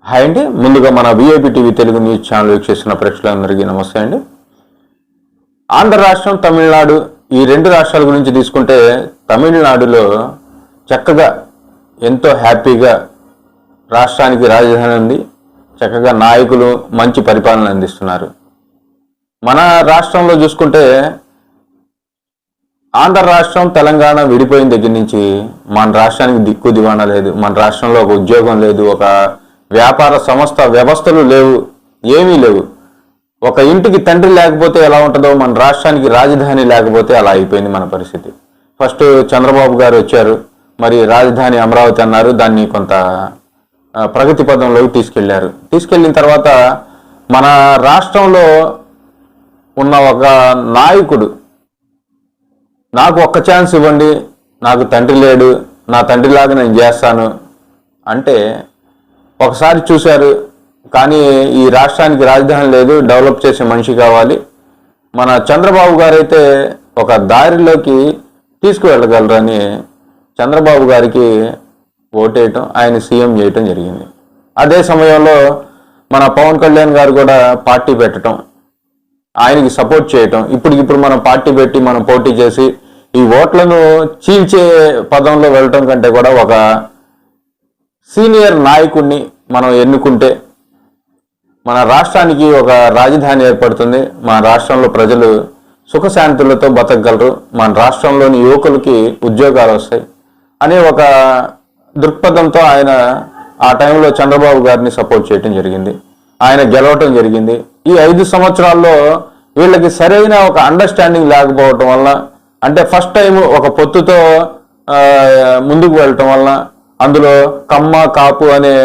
Hi అండి. ముందుగా మన VIP TV Telugu news channel వీక్షిస్తున్న ప్రేక్షకులందరికీ నమస్తే అండి. ఆంధ్ర రాష్ట్రం, తమిళనాడు ఈ రెండు రాష్ట్రాల గురించి తీసుకుంటే తమిళనాడులో చక్కగా ఎంతో హ్యాపీగా రాష్ట్రానికి రాజధాని ఉంది. చక్కగా నాయకులు మంచి పరిపాలన అందిస్తున్నారు. మన రాష్ట్రంలో చూసుకుంటే ఆంధ్ర రాష్ట్రం, తెలంగాణ విడిపోయిన దగ్గర నుంచి మన రాష్ట్రానికి దిక్కు దివాణా లేదు. మన రాష్ట్రంలో ఒక ఉద్యోగం లేదు, ఒక వ్యాపార సంస్థ వ్యవస్థలు లేవు, ఏమీ లేవు. ఒక ఇంటికి తండ్రి లేకపోతే ఎలా ఉంటుందో మన రాష్ట్రానికి రాజధాని లేకపోతే అలా అయిపోయింది మన పరిస్థితి. ఫస్ట్ చంద్రబాబు గారు వచ్చారు, మరి రాజధాని అమరావతి అన్నారు, దాన్ని కొంత ప్రగతి పదంలోకి తీసుకెళ్లారు. తీసుకెళ్లిన తర్వాత మన రాష్ట్రంలో ఉన్న ఒక నాయకుడు నాకు ఒక్క ఛాన్స్ ఇవ్వండి, నాకు తండ్రి లేడు, నా తండ్రిలాగా నేను చేస్తాను అంటే ఒకసారి చూశారు. కానీ ఈ రాష్ట్రానికి రాజధాని లేదు, డెవలప్ చేసే మనిషి కావాలి. మన చంద్రబాబు గారైతే ఒక దారిలోకి తీసుకువెళ్ళగలరని చంద్రబాబు గారికి ఓటేయటం, ఆయన సీఎం చేయటం జరిగింది. అదే సమయంలో మన పవన్ కళ్యాణ్ గారు కూడా పార్టీ పెట్టడం, ఆయనకి సపోర్ట్ చేయటం. ఇప్పటికిప్పుడు మనం పార్టీ పెట్టి మనం పోటీ చేసి ఈ ఓట్లను చీల్చే పదంలో వెళ్ళటం కంటే కూడా ఒక సీనియర్ నాయకుడిని మనం ఎన్నుకుంటే మన రాష్ట్రానికి ఒక రాజధాని ఏర్పడుతుంది. మన రాష్ట్రంలో ప్రజలు సుఖశాంతులతో బతకగలరు, మన రాష్ట్రంలోని యువకులకి ఉద్యోగాలు వస్తాయి అనే ఒక దృక్పథంతో ఆయన ఆ టైంలో చంద్రబాబు గారిని సపోర్ట్ చేయటం జరిగింది. ఆయన గెలవటం జరిగింది. ఈ 5 సంవత్సరాల్లో వీళ్ళకి సరైన ఒక అండర్స్టాండింగ్ లేకపోవటం వల్ల, అంటే ఫస్ట్ టైం ఒక పొత్తుతో ముందుకు వెళ్ళటం వల్ల, అందులో కమ్మ కాపు అనే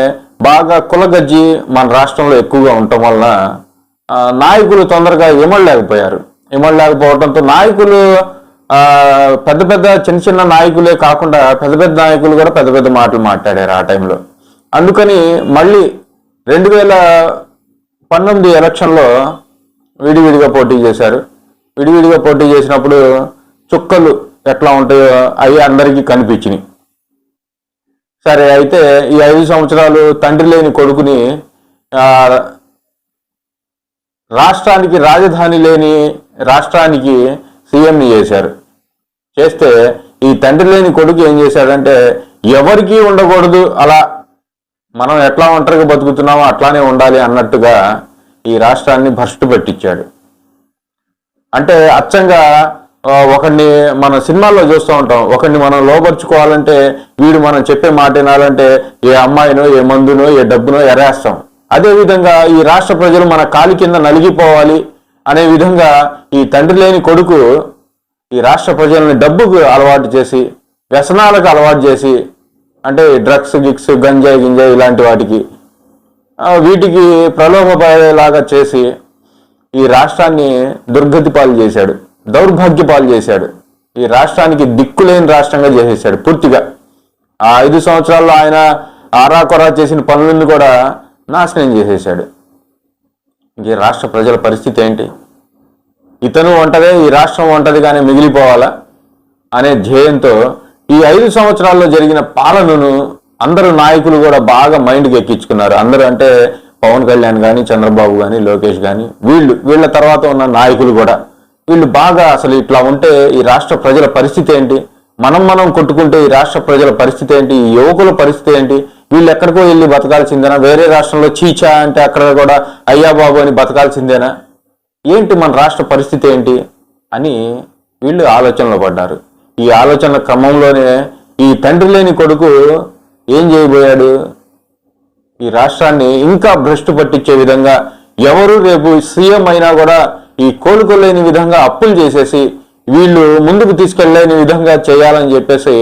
బాగా కులగజ్జి మన రాష్ట్రంలో ఎక్కువగా ఉండటం వల్ల నాయకులు తొందరగా ఇమడలేకపోవడంతో నాయకులు పెద్ద పెద్ద చిన్న చిన్న నాయకులే కాకుండా పెద్ద పెద్ద నాయకులు కూడా పెద్ద పెద్ద మాటలు మాట్లాడారు ఆ టైంలో. అందుకని మళ్ళీ 2019 ఎలక్షన్లో విడివిడిగా పోటీ చేశారు. విడివిడిగా పోటీ చేసినప్పుడు చుక్కలు ఎట్లా ఉంటాయో అవి అందరికీ కనిపించినాయి. సరే, అయితే ఈ 5 సంవత్సరాలు తండ్రి లేని కొడుకుని రాష్ట్రానికి రాజధాని లేని రాష్ట్రానికి సీఎంని చేశారు. చేస్తే ఈ తండ్రి లేని కొడుకు ఏం చేశాడంటే ఎవరికీ ఉండకూడదు, అలా మనం ఎట్లా ఒంటరిగా బతుకుతున్నామో అట్లానే ఉండాలి అన్నట్టుగా ఈ రాష్ట్రాన్ని భ్రష్టు పెట్టించాడు. అంటే అచ్చంగా ఒకడిని మన సినిమాల్లో చూస్తూ ఉంటాం, ఒకడిని మనం లోపరుచుకోవాలంటే వీడు మనం చెప్పే మాట వినాలంటే ఏ అమ్మాయినో ఏ మందునో ఏ డబ్బునో ఎరేస్తాం. అదేవిధంగా ఈ రాష్ట్ర ప్రజలు మన కాలి కింద నలిగిపోవాలి అనే విధంగా ఈ తండ్రి లేని కొడుకు ఈ రాష్ట్ర ప్రజల్ని డబ్బుకు అలవాటు చేసి, వ్యసనాలకు అలవాటు చేసి, అంటే డ్రగ్స్ గిక్స్ గంజాయి గింజాయి ఇలాంటి వీటికి ప్రలోభపడేలాగా చేసి ఈ రాష్ట్రాన్ని దుర్గతి పాలు చేశాడు, దౌర్భాగ్య పాలు చేశాడు. ఈ రాష్ట్రానికి దిక్కులేని రాష్ట్రంగా చేసేసాడు పూర్తిగా. ఆ 5 సంవత్సరాల్లో ఆయన ఆరాకొరా చేసిన పనులను కూడా నాశనం చేసేసాడు. ఈ రాష్ట్ర ప్రజల పరిస్థితి ఏంటి? ఇతను ఒంటదే, ఈ రాష్ట్రం ఒంటది కానీ మిగిలిపోవాలా అనే ధ్యేయంతో ఈ 5 సంవత్సరాల్లో జరిగిన పాలనను అందరూ నాయకులు కూడా బాగా మైండ్కి ఎక్కించుకున్నారు. అందరూ అంటే పవన్ కళ్యాణ్ కానీ, చంద్రబాబు కానీ, లోకేష్ కానీ, వీళ్ళ తర్వాత ఉన్న నాయకులు కూడా వీళ్ళు బాగా అసలు ఇట్లా ఉంటే ఈ రాష్ట్ర ప్రజల పరిస్థితి ఏంటి, మనం కొట్టుకుంటే ఈ రాష్ట్ర ప్రజల పరిస్థితి ఏంటి, ఈ యువకుల పరిస్థితి ఏంటి, వీళ్ళు ఎక్కడికో వెళ్ళి బతకాల్సిందేనా, వేరే రాష్ట్రంలో చీచా అంటే అక్కడ కూడా అయ్యా బాబు అని బతకాల్సిందేనా, ఏంటి మన రాష్ట్ర పరిస్థితి ఏంటి అని వీళ్ళు ఆలోచనలో పడ్డారు. ఈ ఆలోచనల క్రమంలోనే ఈ తండ్రి లేని కొడుకు ఏం చేయబోయాడు, ఈ రాష్ట్రాన్ని ఇంకా భ్రష్టు పట్టించే విధంగా, ఎవరు రేపు సీఎం అయినా కూడా ఈ కోలుకోలేని విధంగా అప్పులు చేసేసి వీళ్ళు ముందుకు తీసుకెళ్లేని విధంగా చేయాలని చెప్పేసి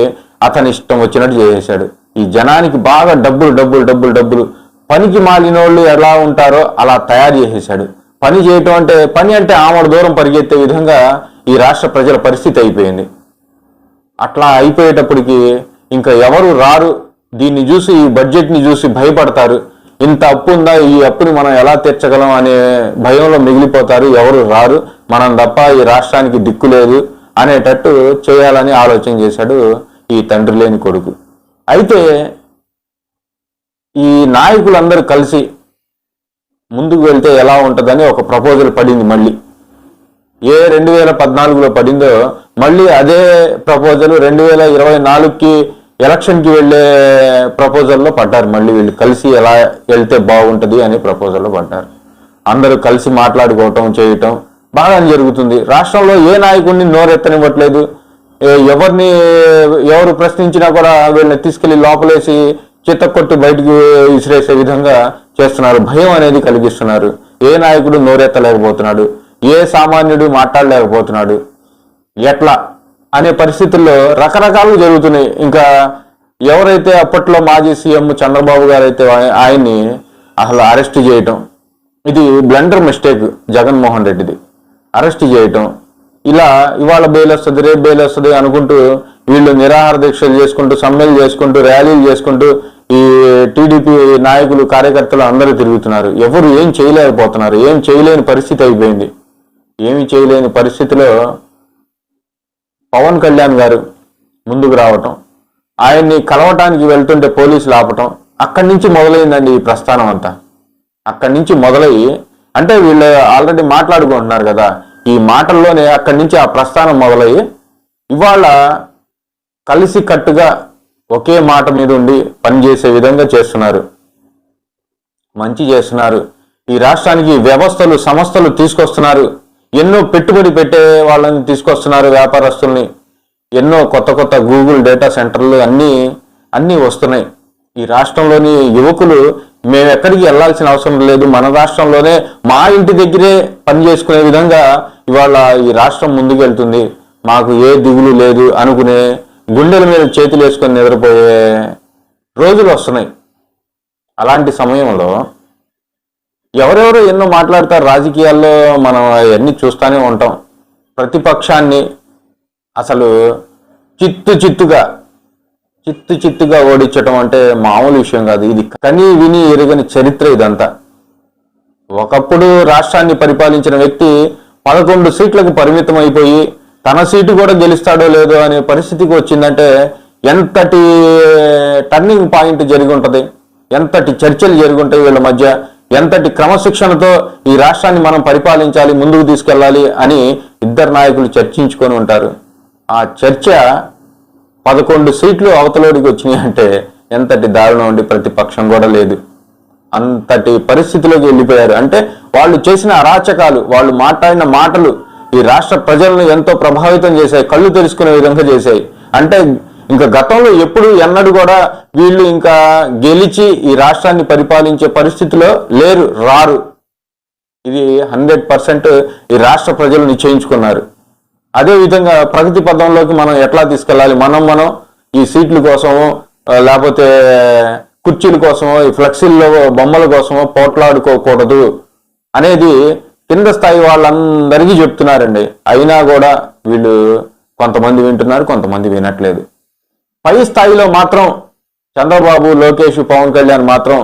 అతని ఇష్టం వచ్చినట్టు చేసేశాడు. ఈ జనానికి బాగా డబ్బులు పనికి మాలినోళ్ళు ఎలా ఉంటారో అలా తయారు చేసేశాడు. పని చేయటం అంటే పని అంటే ఆమడ దూరం పరిగెత్తే విధంగా ఈ రాష్ట్ర ప్రజల పరిస్థితి అయిపోయింది. అట్లా అయిపోయేటప్పటికి ఇంకా ఎవరు రారు, దీన్ని చూసి ఈ బడ్జెట్ని చూసి భయపడతారు. ఇంత అప్పు ఉందా, ఈ అప్పుని మనం ఎలా తీర్చగలం అనే భయంలో మిగిలిపోతారు, ఎవరు రారు, మనం తప్ప ఈ రాష్ట్రానికి దిక్కు లేదు అనేటట్టు చేయాలని ఆలోచన చేశాడు ఈ తండ్రి లేని కొడుకు. అయితే ఈ నాయకులందరూ కలిసి ముందుకు వెళ్తే ఎలా ఉంటుందని ఒక ప్రపోజల్ పడింది. మళ్ళీ 2014లో పడిందో మళ్ళీ అదే ప్రపోజల్ 2024కి ఎలక్షన్కి వెళ్ళే ప్రపోజల్లో పడ్డారు. మళ్ళీ వీళ్ళు కలిసి ఎలా వెళ్తే బాగుంటుంది అనే ప్రపోజల్లో పడ్డారు. అందరూ కలిసి మాట్లాడుకోవటం చేయటం బాగా జరుగుతుంది. రాష్ట్రంలో ఏ నాయకుడిని నోరెత్తనివ్వట్లేదు. ఎవరు ప్రశ్నించినా కూడా వీళ్ళని తీసుకెళ్లి లోపలేసి చిత్తకొట్టి బయటికి విసిరేసే విధంగా చేస్తున్నారు. భయం అనేది కలిగిస్తున్నారు. ఏ నాయకుడు నోరెత్తలేకపోతున్నాడు, ఏ సామాన్యుడు మాట్లాడలేకపోతున్నాడు. ఎట్లా అనే పరిస్థితుల్లో రకరకాలు జరుగుతున్నాయి. ఇంకా ఎవరైతే అప్పట్లో మాజీ సీఎం చంద్రబాబు గారు అయితే ఆయన్ని అసలు అరెస్ట్ చేయటం, ఇది బ్లండర్ మిస్టేక్ జగన్మోహన్ రెడ్డిది. అరెస్ట్ చేయటం, ఇలా ఇవాళ బెయిల్ వస్తుంది రేపు బెయిల్ వస్తుంది అనుకుంటూ వీళ్ళు నిరాహార దీక్షలు చేసుకుంటూ సమ్మెలు చేసుకుంటూ ర్యాలీలు చేసుకుంటూ ఈ టీడీపీ నాయకులు కార్యకర్తలు అందరూ తిరుగుతున్నారు. ఎవరు ఏం చేయలేకపోతున్నారు. ఏం చేయలేని పరిస్థితి అయిపోయింది. ఏమి చేయలేని పరిస్థితిలో పవన్ కళ్యాణ్ గారు ముందుకు రావటం, ఆయన్ని కలవటానికి వెళ్తుంటే పోలీసులు ఆపటం, అక్కడి నుంచి మొదలైందండి ఈ ప్రస్థానం అంతా. అక్కడి నుంచి మొదలయ్యి అంటే వీళ్ళు ఆల్రెడీ మాట్లాడుకుంటున్నారు కదా, ఈ మాటల్లోనే అక్కడి నుంచి ఆ ప్రస్థానం మొదలయ్యి ఇవాళ కలిసి కట్టుగా ఒకే మాట మీద ఉండి పనిచేసే విధంగా చేస్తున్నారు. మంచి చేస్తున్నారు. ఈ రాష్ట్రానికి వ్యవస్థలు సంస్థలు తీసుకొస్తున్నారు. ఎన్నో పెట్టుబడి పెట్టే వాళ్ళని తీసుకొస్తున్నారు, వ్యాపారస్తుల్ని. ఎన్నో కొత్త కొత్త గూగుల్ డేటా సెంటర్లు అన్నీ వస్తున్నాయి. ఈ రాష్ట్రంలోని యువకులు మేము ఎక్కడికి వెళ్లాల్సిన అవసరం లేదు, మన రాష్ట్రంలోనే మా ఇంటి దగ్గరే పని చేసుకునే విధంగా ఇవాళ ఈ రాష్ట్రం ముందుకు వెళ్తుంది, మాకు ఏ దిగులు లేదు అనుకునే గుండెల మీద చేతులు వేసుకొని నిద్రపోయే రోజులు వస్తున్నాయి. అలాంటి సమయంలో ఎవరెవరో ఎన్నో మాట్లాడతారు. రాజకీయాల్లో మనం అవన్నీ చూస్తూనే ఉంటాం. ప్రతిపక్షాన్ని అసలు చిత్తుగా ఓడించడం అంటే మామూలు విషయం కాదు. ఇది కని విని ఎరుగని చరిత్ర ఇదంతా. ఒకప్పుడు రాష్ట్రాన్ని పరిపాలించిన వ్యక్తి 11 సీట్లకు పరిమితం అయిపోయి తన సీటు కూడా గెలుస్తాడో లేదో అనే పరిస్థితికి వచ్చిందంటే ఎంతటి టర్నింగ్ పాయింట్ జరిగి ఉంటుంది, ఎంతటి చర్చలు జరిగి ఉంటాయి వీళ్ళ మధ్య, ఎంతటి క్రమశిక్షణతో ఈ రాష్ట్రాన్ని మనం పరిపాలించాలి, ముందుకు తీసుకెళ్ళాలి అని ఇద్దరు నాయకులు చర్చించుకొని ఉంటారు. ఆ చర్చ 11 సీట్లు అవతలోడికి వచ్చినాయి అంటే ఎంతటి దారుణం ఉండి ప్రతిపక్షం కూడా లేదు. అంతటి పరిస్థితిలోకి వెళ్ళిపోయారు. అంటే వాళ్ళు చేసిన అరాచకాలు, వాళ్ళు మాట్లాడిన మాటలు ఈ రాష్ట్ర ప్రజలను ఎంతో ప్రభావితం చేశాయి, కళ్ళు తెరుచుకునే విధంగా చేశాయి. అంటే ఇంకా గతంలో ఎన్నడూ కూడా వీళ్ళు ఇంకా గెలిచి ఈ రాష్ట్రాన్ని పరిపాలించే పరిస్థితిలో రారు. ఇది 100% ఈ రాష్ట్ర ప్రజలు నిశ్చయించుకున్నారు. అదేవిధంగా ప్రగతి పదంలోకి మనం ఎట్లా తీసుకెళ్ళాలి, మనం ఈ సీట్ల కోసమో లేకపోతే కుర్చీల కోసమో ఈ ఫ్లెక్సీల్లో బొమ్మల కోసమో పోట్లాడుకోకూడదు అనేది కింద స్థాయి వాళ్ళందరికీ చెప్తున్నారండి. అయినా కూడా వీళ్ళు కొంతమంది వింటున్నారు, కొంతమంది వినట్లేదు. పై స్థాయిలో మాత్రం చంద్రబాబు, లోకేష్, పవన్ కళ్యాణ్ మాత్రం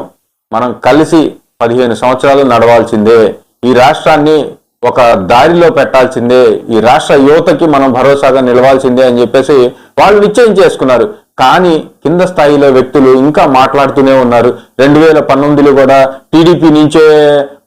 మనం కలిసి 15 సంవత్సరాలు నడవాల్సిందే, ఈ రాష్ట్రాన్ని ఒక దారిలో పెట్టాల్సిందే, ఈ రాష్ట్ర యువతకి మనం భరోసాగా నిలవాల్సిందే అని చెప్పేసి వాళ్ళు నిశ్చయం చేసుకున్నారు. కానీ కింద స్థాయిలో వ్యక్తులు ఇంకా మాట్లాడుతూనే ఉన్నారు. 2019లో కూడా టీడీపీ నుంచే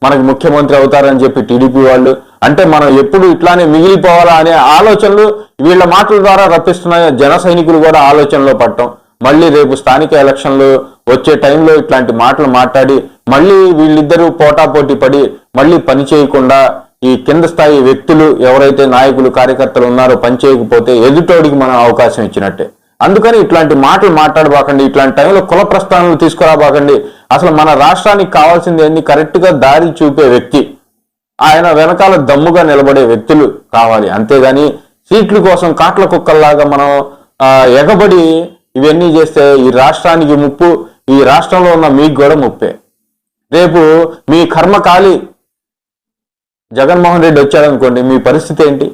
మనకి ముఖ్యమంత్రి అవుతారని చెప్పి టీడీపీ వాళ్ళు, అంటే మనం ఎప్పుడు ఇట్లానే మిగిలిపోవాలా అనే ఆలోచనలు వీళ్ళ మాటల ద్వారా రప్పిస్తున్న జన సైనికులు కూడా ఆలోచనలో పడటం, మళ్ళీ రేపు స్థానిక ఎలక్షన్లు వచ్చే టైంలో ఇట్లాంటి మాటలు మాట్లాడి మళ్ళీ వీళ్ళిద్దరూ పోటాపోటీ పడి మళ్ళీ పని చేయకుండా ఈ కింద స్థాయి వ్యక్తులు ఎవరైతే నాయకులు కార్యకర్తలు ఉన్నారో పని చేయకపోతే ఎదుటోడికి మనం అవకాశం ఇచ్చినట్టే. అందుకని ఇట్లాంటి మాటలు మాట్లాడబాకండి, ఇట్లాంటి టైంలో కుల ప్రస్థానాలు తీసుకురాబాకండి. అసలు మన రాష్ట్రానికి కావాల్సింది ఏంది, కరెక్ట్ గా దారి చూపే వ్యక్తి, ఆయన వెనకాల దమ్ముగా నిలబడే వ్యక్తులు కావాలి. అంతేగాని సీట్ల కోసం కాట్ల కుక్కల్లాగా మనం ఎగబడి ఇవన్నీ చేస్తే ఈ రాష్ట్రానికి ముప్పు, ఈ రాష్ట్రంలో ఉన్న మీకు కూడా ముప్పే. రేపు మీ కర్మకాలి జగన్మోహన్ రెడ్డి వచ్చాడనుకోండి, మీ పరిస్థితి ఏంటి,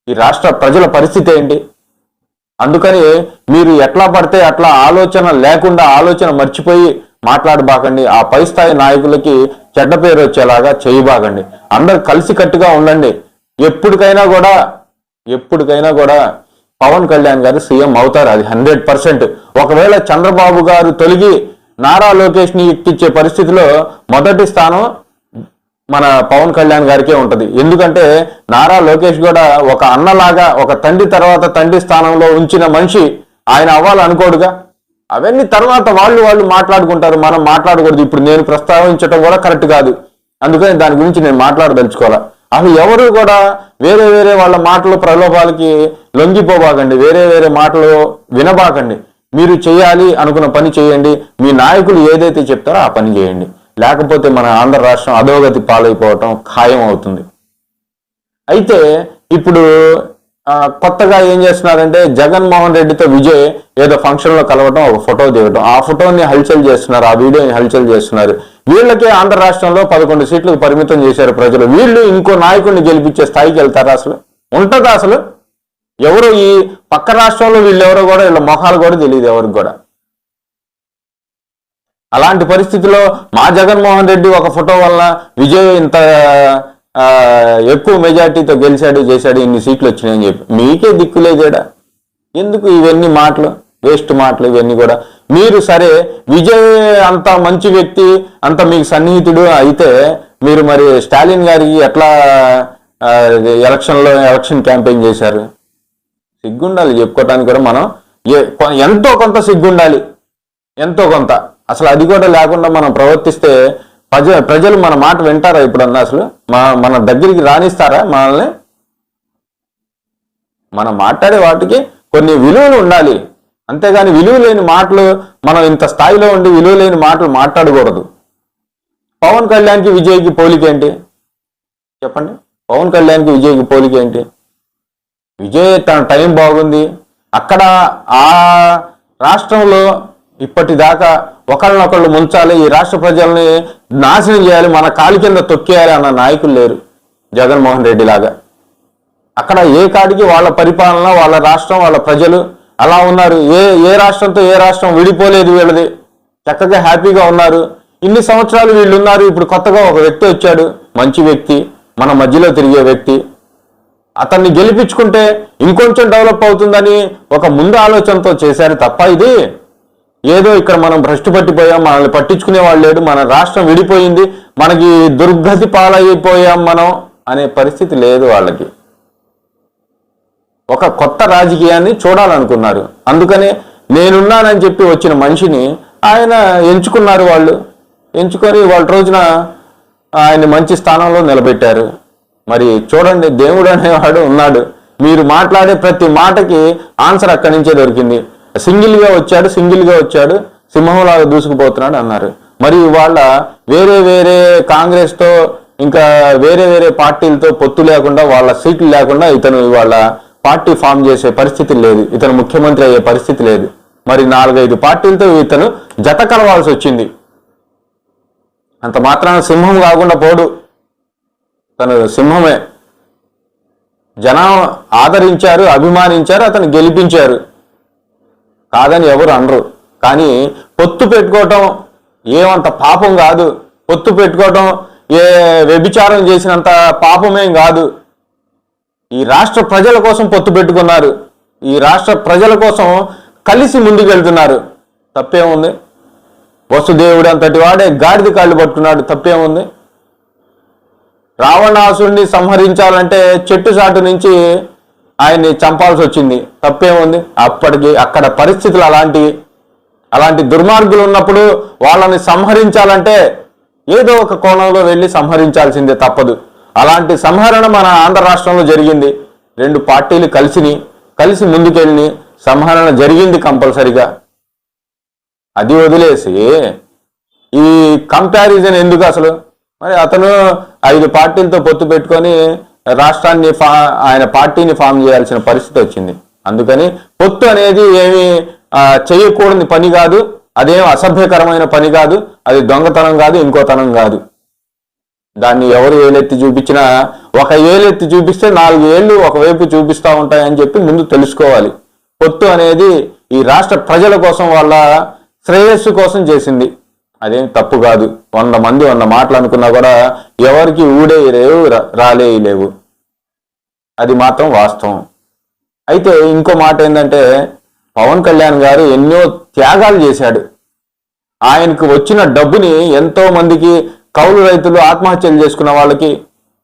ఈ రాష్ట్ర ప్రజల పరిస్థితి ఏంటి? అందుకని మీరు ఎట్లా పడితే అట్లా ఆలోచన లేకుండా, ఆలోచన మర్చిపోయి మాట్లాడబాకండి. ఆ పై స్థాయి నాయకులకి చెడ్డ పేరు వచ్చేలాగా చేయబాకండి. అందరు కలిసి కట్టుగా ఉండండి. ఎప్పటికైనా కూడా పవన్ కళ్యాణ్ గారు సీఎం అవుతారు, అది 100%. ఒకవేళ చంద్రబాబు గారు తొలగి నారా లోకేష్ని ఎక్కించే పరిస్థితిలో మొదటి స్థానం మన పవన్ కళ్యాణ్ గారికే ఉంటది. ఎందుకంటే నారా లోకేష్ కూడా ఒక అన్నలాగా, ఒక తండ్రి తర్వాత తండ్రి స్థానంలో ఉంచిన మనిషి ఆయన అవ్వాలనుకోడుగా. అవన్నీ తర్వాత వాళ్ళు మాట్లాడుకుంటారు, మనం మాట్లాడకూడదు. ఇప్పుడు నేను ప్రస్తావించడం కూడా కరెక్ట్ కాదు, అందుకని దాని గురించి నేను మాట్లాడదలుచుకోవాలా. అసలు ఎవరు కూడా వేరే వాళ్ళ మాటలు ప్రలోభాలకి లొంగిపోబాకండి, వేరే మాటలు వినబాకండి. మీరు చేయాలి అనుకున్న పని చేయండి, మీ నాయకులు ఏదైతే చెప్తారో ఆ పని చేయండి. లేకపోతే మన ఆంధ్ర రాష్ట్రం అధోగతి పాలైపోవటం ఖాయం అవుతుంది. అయితే ఇప్పుడు కొత్తగా ఏం చేస్తున్నారంటే జగన్మోహన్ రెడ్డితో విజయ్ ఏదో ఫంక్షన్ లో కలవటం, ఒక ఫోటో దిగటం, ఆ ఫోటోని హల్చల్ చేస్తున్నారు, ఆ వీడియోని హల్చల్ చేస్తున్నారు. వీళ్ళకే ఆంధ్ర రాష్ట్రంలో 11 సీట్లకు పరిమితం చేశారు ప్రజలు. వీళ్ళు ఇంకో నాయకుడిని గెలిపించే స్థాయికి వెళ్తారా? అసలు ఉంటుందా? అసలు ఎవరు ఈ పక్క రాష్ట్రంలో వీళ్ళెవరో కూడా, వీళ్ళ మొహాలు కూడా తెలియదు ఎవరికి కూడా. అలాంటి పరిస్థితిలో మా జగన్మోహన్ రెడ్డి ఒక ఫోటో వల్ల విజయ్ ఇంత ఎక్కువ మెజార్టీతో గెలిచాడు, చేశాడు, ఇన్ని సీట్లు వచ్చినాయని చెప్పి మీకే దిక్కులేదేడా? ఎందుకు ఇవన్నీ మాటలు, వేస్ట్ మాటలు ఇవన్నీ కూడా? మీరు సరే విజయ్ అంత మంచి వ్యక్తి, అంత మీకు సన్నిహితుడు అయితే మీరు మరి స్టాలిన్ గారికి ఎట్లా ఎలక్షన్ క్యాంపెయిన్ చేశారు? సిగ్గుండాలి చెప్పుకోవటానికి కూడా. మనం ఎంతో కొంత సిగ్గుండాలి, ఎంతో కొంత. అసలు అది కూడా లేకుండా మనం ప్రవర్తిస్తే ప్రజలు మన మాట వింటారా ఇప్పుడన్నా? అసలు మన దగ్గరికి రానిస్తారా మనల్ని? మనం మాట్లాడే వాటికి కొన్ని విలువలు ఉండాలి, అంతేగాని విలువ లేని మాటలు, మనం ఇంత స్థాయిలో ఉండి విలువ లేని మాటలు మాట్లాడకూడదు. పవన్ కళ్యాణ్కి విజయ్కి పోలికేంటి చెప్పండి? పవన్ కళ్యాణ్కి విజయ్కి పోలికేంటి? విజయ్ తన టైం బాగుంది, అక్కడ ఆ రాష్ట్రంలో ఇప్పటిదాకా ఒకళ్ళనొకళ్ళు ముంచాలి, ఈ రాష్ట్ర ప్రజల్ని నాశనం చేయాలి, మన కాలి కింద తొక్కేయాలి అన్న నాయకులు లేరు జగన్మోహన్ రెడ్డి లాగా. అక్కడ ఏ కాడికి వాళ్ళ పరిపాలన, వాళ్ళ రాష్ట్రం, వాళ్ళ ప్రజలు అలా ఉన్నారు. ఏ రాష్ట్రంతో ఏ రాష్ట్రం విడిపోలేదు, వీళ్ళది చక్కగా హ్యాపీగా ఉన్నారు. ఇన్ని సంవత్సరాలు వీళ్ళు ఉన్నారు. ఇప్పుడు కొత్తగా ఒక వ్యక్తి వచ్చాడు, మంచి వ్యక్తి, మన మధ్యలో తిరిగే వ్యక్తి. అతన్ని గెలిపించుకుంటే ఇంకొంచెం డెవలప్ అవుతుందని ఒక ముందు ఆలోచనతో చేశారు తప్ప, ఇది ఏదో ఇక్కడ మనం భ్రష్టు పట్టిపోయాం, మనల్ని పట్టించుకునే వాళ్ళు లేడు, మన రాష్ట్రం విడిపోయింది, మనకి దుర్గతి పాలైపోయాం మనం అనే పరిస్థితి లేదు వాళ్ళకి. ఒక కొత్త రాజకీయాన్ని చూడాలనుకున్నారు. అందుకనే నేనున్నానని చెప్పి వచ్చిన మనిషిని ఆయన ఎంచుకున్నారు. వాళ్ళు ఎంచుకొని వాళ్ళ రోజున ఆయన్ని మంచి స్థానంలో నిలబెట్టారు. మరి చూడండి, దేవుడు అనేవాడు ఉన్నాడు. మీరు మాట్లాడే ప్రతి మాటకి ఆన్సర్ అక్కడి నుంచే దొరికింది. సింగిల్గా వచ్చాడు, సింహంలాగా దూసుకుపోతున్నాడు అన్నారు. మరి వాళ్ళ వేరే కాంగ్రెస్తో ఇంకా వేరే పార్టీలతో పొత్తు లేకుండా, వాళ్ళ సీట్లు లేకుండా ఇతను వాళ్ళ పార్టీ ఫామ్ చేసే పరిస్థితి లేదు, ఇతను ముఖ్యమంత్రి అయ్యే పరిస్థితి లేదు. మరి 4-5 పార్టీలతో ఇతను జత కలవాల్సి వచ్చింది. అంత మాత్రాన సింహం కాకుండా పోడు, తను సింహమే. జనం ఆదరించారు, అభిమానించారు, అతను గెలిపించారు, కాదని ఎవరు అనరు. కానీ పొత్తు పెట్టుకోవటం ఏమంత పాపం కాదు, పొత్తు పెట్టుకోవటం ఏ వ్యభిచారం చేసినంత పాపమేం కాదు. ఈ రాష్ట్ర ప్రజల కోసం పొత్తు పెట్టుకున్నారు, ఈ రాష్ట్ర ప్రజల కోసం కలిసి ముందుకెళ్తున్నారు, తప్పేముంది? వసుదేవుడు అంతటి వాడే గాడిద కాళ్ళు పట్టుకున్నాడు, తప్పేముంది? రావణాసుడిని సంహరించాలంటే చెట్టు చాటు నుంచి ఆయన్ని చంపాల్సి వచ్చింది, తప్పేముంది? అప్పటికి అక్కడ పరిస్థితులు అలాంటి దుర్మార్గులు ఉన్నప్పుడు వాళ్ళని సంహరించాలంటే ఏదో ఒక కోణంలో వెళ్ళి సంహరించాల్సిందే, తప్పదు. అలాంటి సంహరణ మన ఆంధ్ర రాష్ట్రంలో జరిగింది. 2 పార్టీలు కలిసి ముందుకెళ్ళి సంహరణ జరిగింది కంపల్సరిగా. అది వదిలేసి ఈ కంపారిజన్ ఎందుకు అసలు? మరి అతను 5 పార్టీలతో పొత్తు పెట్టుకొని రాష్ట్రాన్ని ఆయన పార్టీని ఫామ్ చేయాల్సిన పరిస్థితి వచ్చింది. అందుకని పొత్తు అనేది ఏమి చేయకూడని పని కాదు, అదేం అసభ్యకరమైన పని కాదు, అది దొంగతనం కాదు, ఇంకోతనం కాదు. దాన్ని ఎవరు ఏలెత్తి చూపించినా, ఒక ఏలెత్తి చూపిస్తే 4 ఏళ్ళు ఒకవైపు చూపిస్తూ ఉంటాయని చెప్పి ముందు తెలుసుకోవాలి. పొత్తు అనేది ఈ రాష్ట్ర ప్రజల కోసం, వాళ్ళ శ్రేయస్సు కోసం చేసింది, అదేం తప్పు కాదు. 100 మంది 100 మాటలు అనుకున్నా కూడా ఎవరికి ఊడే లేవు, రాలే లేవు, అది మాత్రం వాస్తవం. అయితే ఇంకో మాట ఏంటంటే, పవన్ కళ్యాణ్ గారు ఎన్నో త్యాగాలు చేశాడు. ఆయనకు వచ్చిన డబ్బుని ఎంతో మందికి కౌలు రైతులు ఆత్మహత్యలు చేసుకున్న వాళ్ళకి,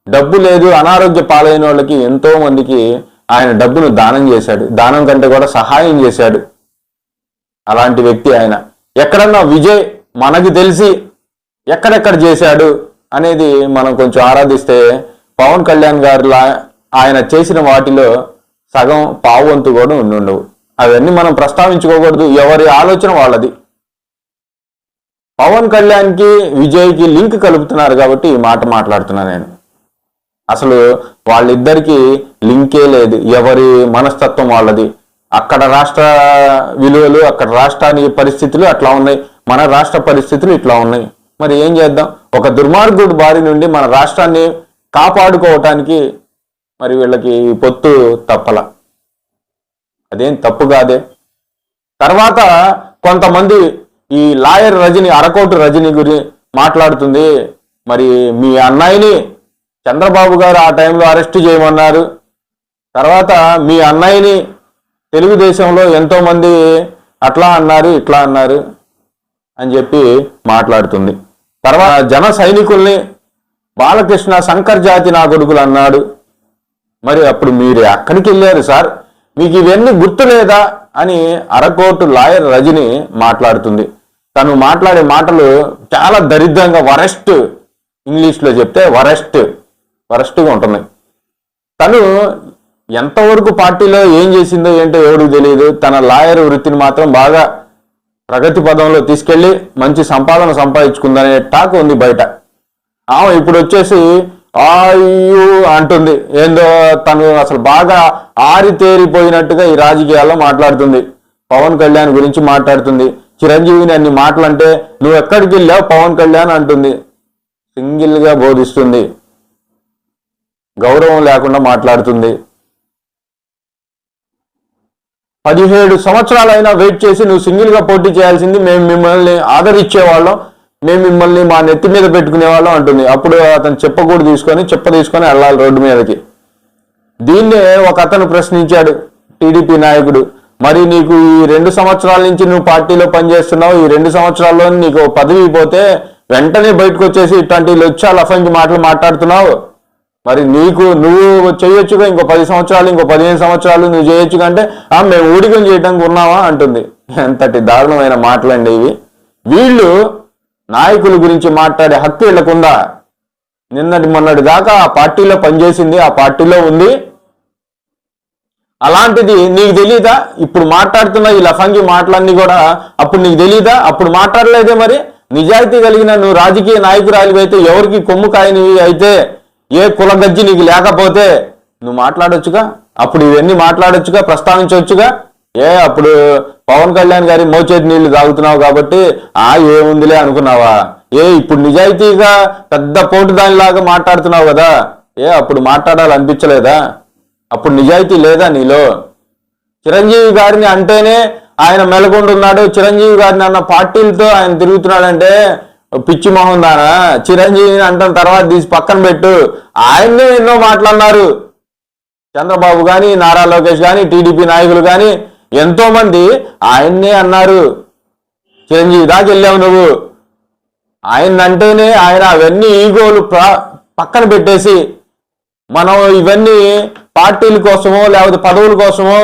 డబ్బు లేదు అనారోగ్య పాలైన వాళ్ళకి ఎంతో మందికి ఆయన డబ్బును దానం చేశాడు. దానం కంటే కూడా సహాయం చేశాడు. అలాంటి వ్యక్తి ఆయన. ఎక్కడన్నా విజయ్ మనకి తెలిసి ఎక్కడెక్కడ చేశాడు అనేది మనం కొంచెం ఆరాధిస్తే పవన్ కళ్యాణ్ గారిలా ఆయన చేసిన వాటిలో సగం పావువంతు కూడా ఉండవు. అవన్నీ మనం ప్రస్తావించుకోకూడదు. ఎవరి ఆలోచన వాళ్ళది. పవన్ కళ్యాణ్కి విజయ్కి లింక్ కలుపుతున్నారు కాబట్టి ఈ మాట మాట్లాడుతున్నా నేను. అసలు వాళ్ళిద్దరికి లింకే లేదు. ఎవరి మనస్తత్వం వాళ్ళది. అక్కడ రాష్ట్ర విలువలు, అక్కడ రాష్ట్రానికి పరిస్థితులు అట్లా ఉన్నాయి, మన రాష్ట్ర పరిస్థితులు ఇట్లా ఉన్నాయి. మరి ఏం చేద్దాం? ఒక దుర్మార్గుడు బారి నుండి మన రాష్ట్రాన్ని కాపాడుకోవటానికి మరి వీళ్ళకి పొత్తు తప్పల. అదేం తప్పు కాదే. తర్వాత కొంతమంది ఈ లాయర్ రజని, అరకోటు రజని గురించి మాట్లాడుతుంది. మరి మీ అన్నయ్యని చంద్రబాబు గారు ఆ టైంలో అరెస్ట్ చేయమన్నారు. తర్వాత మీ అన్నయ్యని తెలుగుదేశంలో ఎంతో మంది అట్లా అన్నారు, ఇట్లా అన్నారు అని చెప్పి మాట్లాడుతుంది. తర్వాత జన సైనికుల్ని బాలకృష్ణ శంకర్ జాతి నా కొడుకులు అన్నాడు. మరి అప్పుడు మీరు ఎక్కడికి వెళ్ళారు సార్? మీకు ఇవన్నీ గుర్తులేదా అని అరకోటు లాయర్ రజని మాట్లాడుతుంది. తను మాట్లాడే మాటలు చాలా దరిద్రంగా, వరెస్ట్, ఇంగ్లీష్లో చెప్తే వరెస్ట్గా ఉంటున్నాయి. తను ఎంతవరకు పార్టీలో ఏం చేసిందో ఏంటో ఎవరికి తెలియదు. తన లాయర్ వృత్తిని మాత్రం బాగా ప్రగతి పదంలో తీసుకెళ్లి మంచి సంపాదన సంపాదించుకుందనే టాక్ ఉంది బయట. ఇప్పుడు వచ్చేసి అయ్యూ అంటుంది. ఏందో తను అసలు బాగా ఆరితేరిపోయినట్టుగా ఈ రాజకీయాల్లో మాట్లాడుతుంది. పవన్ కళ్యాణ్ గురించి మాట్లాడుతుంది. చిరంజీవిని అన్ని మాటలంటే నువ్వు ఎక్కడికి వెళ్ళావు పవన్ కళ్యాణ్ అంటుంది. సింగిల్గా బోధిస్తుంది. గౌరవం లేకుండా మాట్లాడుతుంది. 17 సంవత్సరాలైనా వెయిట్ చేసి నువ్వు సింగిల్గా పోటీ చేయాల్సింది, మేము మిమ్మల్ని ఆదరించేవాళ్ళం, మేము మిమ్మల్ని మా నెత్తి మీద పెట్టుకునేవాళ్ళం అంటుంది. అప్పుడు అతను చెప్ప తీసుకొని వెళ్ళాలి రోడ్డు మీదకి. దీన్నే ఒక అతను ప్రశ్నించాడు, టీడీపీ నాయకుడు. మరి నీకు ఈ 2 సంవత్సరాల నుంచి నువ్వు పార్టీలో పనిచేస్తున్నావు, ఈ 2 సంవత్సరాల్లో నీకు పదవి పోతే వెంటనే బయటకు వచ్చేసి ఇట్లాంటి లొచ్చా లఫంగి మాటలు మాట్లాడుతున్నావు. మరి నువ్వు చేయొచ్చుగా, ఇంకో 10 సంవత్సరాలు, ఇంకో 15 సంవత్సరాలు నువ్వు చేయొచ్చు కంటే మేము ఊడికం చేయడానికి ఉన్నావా అంటుంది. ఎంతటి దారుణమైన మాటలండి ఇవి. వీళ్ళు నాయకుల గురించి మాట్లాడే హక్కు వీళ్ళకుందా? మొన్నటి దాకా ఆ పార్టీలో పనిచేసింది, ఆ పార్టీలో ఉంది. అలాంటిది నీకు తెలీదా? ఇప్పుడు మాట్లాడుతున్న ఈ లఫంగి మాటలన్నీ కూడా అప్పుడు నీకు తెలీదా? అప్పుడు మాట్లాడలేదే. మరి నిజాయితీ కలిగిన నువ్వు రాజకీయ నాయకురాలివి అయితే, ఎవరికి కొమ్ము కాయనివి అయితే, ఏ కులగజ్జి నీకు లేకపోతే నువ్వు మాట్లాడొచ్చుగా. అప్పుడు ఇవన్నీ మాట్లాడొచ్చుగా, ప్రస్తావించవచ్చుగా. అప్పుడు పవన్ కళ్యాణ్ గారి మోచేతి నీళ్లు తాగుతున్నావు కాబట్టి ఏముందిలే అనుకున్నావా? ఇప్పుడు నిజాయితీగా పెద్ద పోటు దానిలాగా మాట్లాడుతున్నావు కదా. అప్పుడు మాట్లాడాలనిపించలేదా? అప్పుడు నిజాయితీ లేదా నీలో? చిరంజీవి గారిని అంటేనే ఆయన మెలకొంటున్నాడు. చిరంజీవి గారిని అన్న పార్టీలతో ఆయన తిరుగుతున్నాడంటే పిచ్చి మొహం దానా? చిరంజీవిని అంటాం తర్వాత తీసి పక్కన పెట్టు. ఆయన్నే ఎన్నో మాట్లాడినారు. చంద్రబాబు కానీ, నారా లోకేష్ కానీ, టీడీపీ నాయకులు కానీ ఎంతో మంది ఆయన్నే అన్నారు. చిరంజీవి దాకా వెళ్ళావు నువ్వు. ఆయనంటేనే ఆయన అవన్నీ ఈగోలు పక్కన పెట్టేసి మనం ఇవన్నీ పార్టీల కోసమో లేకపోతే పదవుల కోసమో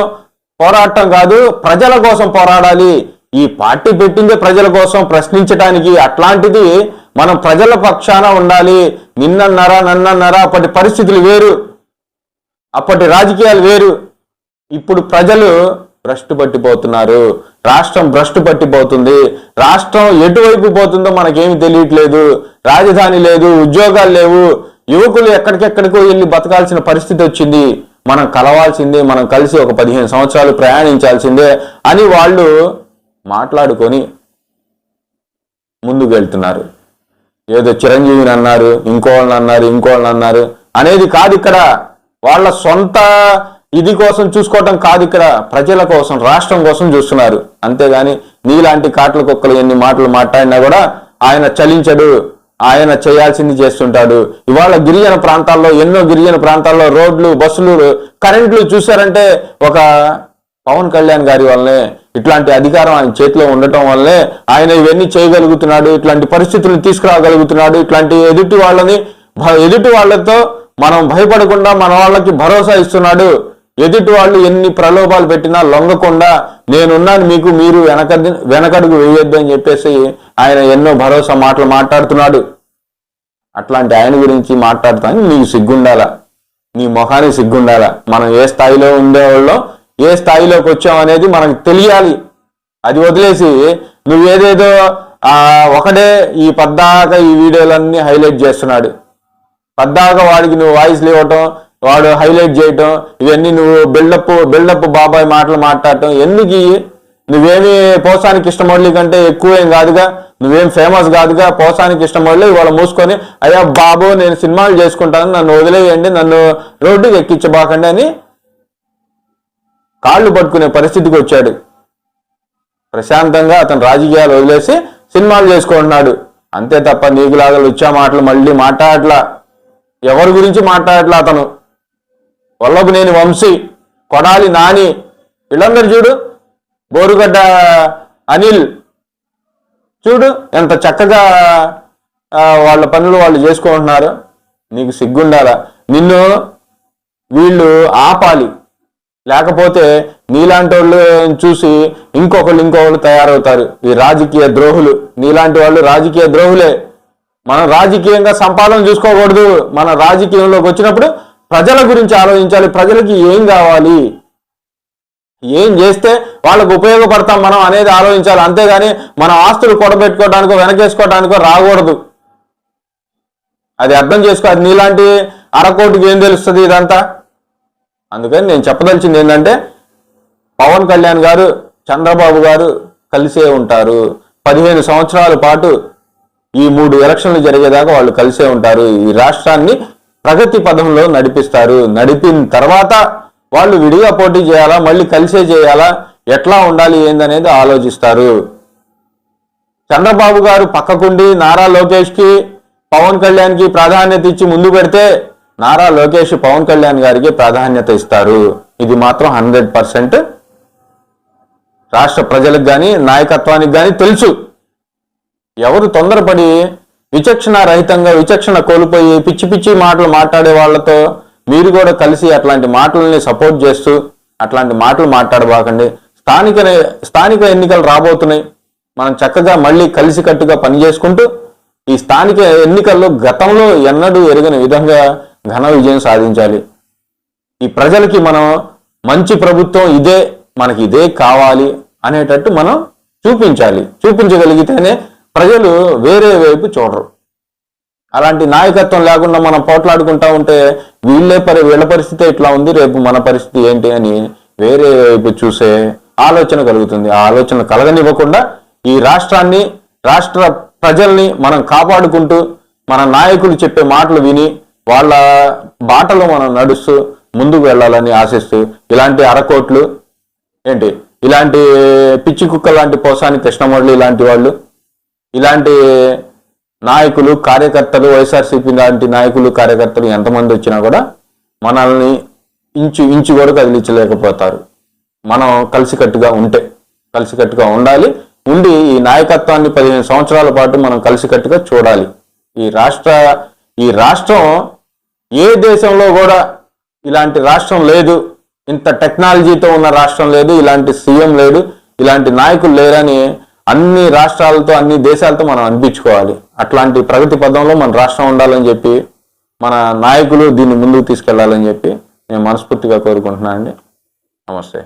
పోరాటం కాదు, ప్రజల కోసం పోరాడాలి. ఈ పార్టీ పెట్టిందే ప్రజల కోసం, ప్రశ్నించడానికి. అట్లాంటిది మనం ప్రజల పక్షాన ఉండాలి. నిన్నన్నారా నన్నన్నారా అప్పటి పరిస్థితులు వేరు, అప్పటి రాజకీయాలు వేరు. ఇప్పుడు ప్రజలు భ్రష్టు పట్టిపోతున్నారు. రాష్ట్రం భ్రష్టు పట్టిపోతుంది. రాష్ట్రం ఎటువైపు పోతుందో మనకేమి తెలియట్లేదు. రాజధాని లేదు, ఉద్యోగాలు లేవు, యువకులు ఎక్కడికెక్కడికో వెళ్ళి బతకాల్సిన పరిస్థితి వచ్చింది. మనం కలవాల్సిందే, మనం కలిసి ఒక 15 సంవత్సరాలు ప్రయాణించాల్సిందే అని వాళ్ళు మాట్లాడుకొని ముందుకు వెళ్తున్నారు. ఏదో చిరంజీవిని అన్నారు, ఇంకోళ్ళని అన్నారు అనేది కాదు ఇక్కడ. వాళ్ళ సొంత ఇది కోసం చూసుకోవటం కాదు ఇక్కడ. ప్రజల కోసం, రాష్ట్రం కోసం చూస్తున్నారు. అంతేగాని నీలాంటి కాట్ల కుక్కలు ఎన్ని మాటలు మాట్లాడినా కూడా ఆయన చలించడు. ఆయన చేయాల్సింది చేస్తుంటాడు. ఇవాళ గిరిజన ప్రాంతాల్లో, ఎన్నో గిరిజన ప్రాంతాల్లో రోడ్లు, బస్సులు, కరెంట్లు చూశారంటే ఒక పవన్ కళ్యాణ్ గారి వల్లనే, ఇట్లాంటి అధికారం ఆయన చేతిలో ఉండటం వల్లే ఆయన ఇవన్నీ చేయగలుగుతున్నాడు, ఇట్లాంటి పరిస్థితులను తీసుకురాగలుగుతున్నాడు, ఇట్లాంటి ఎదుటి వాళ్ళతో మనం భయపడకుండా మన వాళ్ళకి భరోసా ఇస్తున్నాడు. ఎదుటి వాళ్ళు ఎన్ని ప్రలోభాలు పెట్టినా లొంగకుండా నేనున్నాను మీకు, మీరు వెనకడుగు వేయొద్దు అని చెప్పేసి ఆయన ఎన్నో భరోసా మాటలు మాట్లాడుతున్నాడు. అట్లాంటి ఆయన గురించి మాట్లాడుతాను నీకు సిగ్గుండాలా, నీ మొహానికి సిగ్గుండాలా. మనం ఏ స్థాయిలో ఉండేవాళ్ళో ఏ స్థాయిలోకి వచ్చామనేది మనకు తెలియాలి. అది వదిలేసి నువ్వేదేదో ఒకడే ఈ పద్దాక ఈ వీడియోలన్నీ హైలైట్ చేస్తున్నాడు. పద్దాక వాడికి నువ్వు వాయిస్లు ఇవ్వటం, వాడు హైలైట్ చేయటం, ఇవన్నీ నువ్వు బిల్డప్ బాబాయ్ మాటలు మాట్లాడటం ఎందుకు? నువ్వేమి పోసానికి ఇష్టమొడలి కంటే ఎక్కువేం కాదుగా, నువ్వేం ఫేమస్ కాదుగా. పోసానికి ఇష్టమొడలి ఇవాళ మూసుకొని అయ్యా బాబు నేను సినిమాలు చేసుకుంటాను, నన్ను వదిలేయండి, నన్ను రోడ్డుకి ఎక్కించబాకండి అని కాళ్ళు పట్టుకునే పరిస్థితికి వచ్చాడు. ప్రశాంతంగా అతను రాజకీయాలు వదిలేసి సినిమాలు చేసుకుంటున్నాడు అంతే తప్ప నీకులాగా లుచ్చా మాటలు మళ్ళీ మాట్లాడట్లా, ఎవరి గురించి మాట్లాడట్లా. అతను వల్లభనేని వంశీ, కొడాలి నాని, వీళ్ళందరూ చూడు, బోరుగడ్డ అనిల్ చూడు ఎంత చక్కగా వాళ్ళ పనులు వాళ్ళు చేసుకుంటున్నారు. నీకు సిగ్గుండాలా? నిన్ను వీళ్ళు ఆపాలి, లేకపోతే నీలాంటి వాళ్ళు చూసి ఇంకొకళ్ళు తయారవుతారు. ఈ రాజకీయ ద్రోహులు, నీలాంటి వాళ్ళు రాజకీయ ద్రోహులే. మనం రాజకీయంగా సంపాదన చూసుకోకూడదు. మన రాజకీయంలోకి వచ్చినప్పుడు ప్రజల గురించి ఆలోచించాలి. ప్రజలకి ఏం కావాలి, ఏం చేస్తే వాళ్ళకు ఉపయోగపడతాం మనం అనేది ఆలోచించాలి. అంతేగాని మన ఆస్తులు కూడబెట్టుకోవడానికో వెనకేసుకోవడానికో రాకూడదు. అది అర్థం చేసుకో. అది నీలాంటి అరకోటికి ఏం తెలుస్తుంది ఇదంతా? అందుకని నేను చెప్పదలిచింది ఏంటంటే, పవన్ కళ్యాణ్ గారు చంద్రబాబు గారు కలిసే ఉంటారు. 15 సంవత్సరాల పాటు ఈ 3 ఎలక్షన్లు జరిగేదాకా వాళ్ళు కలిసే ఉంటారు. ఈ రాష్ట్రాన్ని ప్రగతి పదంలో నడిపిస్తారు. నడిపిన తర్వాత వాళ్ళు విడిగా పోటీ చేయాలా, మళ్ళీ కలిసే చేయాలా, ఎట్లా ఉండాలి ఏందనేది ఆలోచిస్తారు. చంద్రబాబు గారు పక్కకుండి నారా లోకేష్కి పవన్ కళ్యాణ్కి ప్రాధాన్యత ఇచ్చి ముందు పెడితే నారా లోకేష్ పవన్ కళ్యాణ్ గారికి ప్రాధాన్యత ఇస్తారు. ఇది మాత్రం 100% రాష్ట్ర ప్రజలకు కానీ నాయకత్వానికి కానీ తెలుసు. ఎవరు తొందరపడి విచక్షణ రహితంగా విచక్షణ కోల్పోయి పిచ్చి పిచ్చి మాటలు మాట్లాడే వాళ్ళతో మీరు కూడా కలిసి అట్లాంటి మాటలని సపోర్ట్ చేస్తూ అట్లాంటి మాటలు మాట్లాడబాకండి. స్థానిక ఎన్నికలు రాబోతున్నాయి. మనం చక్కగా మళ్ళీ కలిసికట్టుగా పనిచేసుకుంటూ ఈ స్థానిక ఎన్నికల్లో గతంలో ఎన్నడూ ఎరగని విధంగా ఘన విజయం సాధించాలి. ఈ ప్రజలకి మనం మంచి ప్రభుత్వం ఇదే, మనకి ఇదే కావాలి అనేటట్టు మనం చూపించాలి. చూపించగలిగితేనే ప్రజలు వేరే వైపు చూడరు. అలాంటి నాయకత్వం లేకుండా మనం పోట్లాడుకుంటా ఉంటే వీళ్ళ పరిస్థితి ఇట్లా ఉంది, రేపు మన పరిస్థితి ఏంటి అని వేరే వైపు చూసే ఆలోచన కలుగుతుంది. ఆ ఆలోచన కలగనివ్వకుండా ఈ రాష్ట్రాన్ని, రాష్ట్ర ప్రజల్ని మనం కాపాడుకుంటూ మన నాయకులు చెప్పే మాటలు విని వాళ్ళ బాటలో మనం నడుస్తూ ముందుకు వెళ్ళాలని ఆశిస్తూ, ఇలాంటి అరకోట్లు ఏంటి, ఇలాంటి పిచ్చి కుక్క లాంటి పోసాని కృష్ణమురళి ఇలాంటి వాళ్ళు, ఇలాంటి నాయకులు కార్యకర్తలు, వైఎస్ఆర్సీపీ లాంటి నాయకులు కార్యకర్తలు ఎంతమంది వచ్చినా కూడా మనల్ని ఇంచు కూడా కదిలించలేకపోతారు. మనం కలిసికట్టుగా ఉండాలి. ఉండి ఈ నాయకత్వాన్ని 15 సంవత్సరాల పాటు మనం కలిసికట్టుగా చూడాలి. ఈ రాష్ట్రం ఏ దేశంలో కూడా ఇలాంటి రాష్ట్రం లేదు, ఇంత టెక్నాలజీతో ఉన్న రాష్ట్రం లేదు, ఇలాంటి సీఎం లేడు, ఇలాంటి నాయకులు లేరని అన్ని రాష్ట్రాలతో అన్ని దేశాలతో మనం అనిపించుకోవాలి. అట్లాంటి ప్రగతి పదంలో మన రాష్ట్రం ఉండాలని చెప్పి మన నాయకులు దీన్ని ముందుకు తీసుకెళ్లాలని చెప్పి నేను మనస్ఫూర్తిగా కోరుకుంటున్నానండి. నమస్తే.